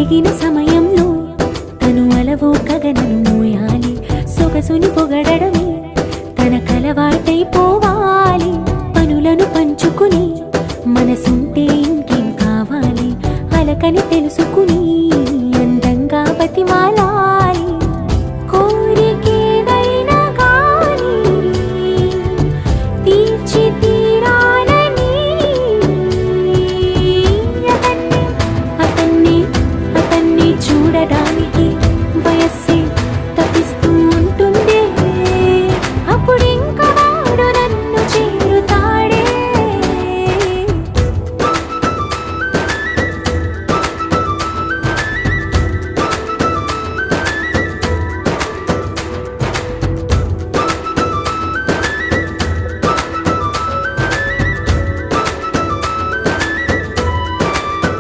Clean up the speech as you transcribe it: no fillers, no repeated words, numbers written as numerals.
అడిగిన సమయంలో తను అలవో గగనను మోయాలి. సొగసుని పొగడమే తన కలవాటైపోవాలి. పనులను పంచుకుని మనసుంటే ఇంకేం కావాలి, అలకని తెలుసుకుని